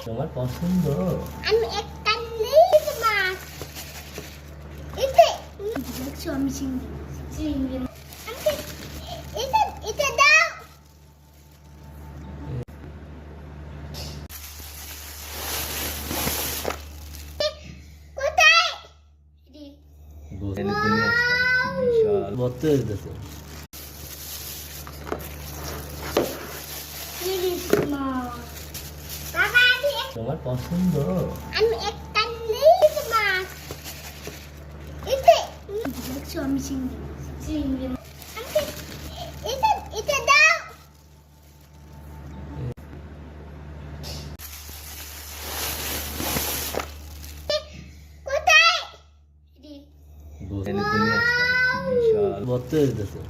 তোমার পছন্দ। আমি একটা নেই মাছ এটা দেখছো আমি চিংড়ি চিংড়ি আমাকে এটা এটা দাও কোথায় গোসেনে তুমি আসছো বিশাল বত্তে দিতেছে তোমার পছন্দ। আমি একটা নেই মাছ এটা দেখছো আমি চিংড়ি চিংড়ি আমাকে এটা এটা দাও কোথায় গোসেনে তুমি আসছো বিশাল বত্তে দিতেছে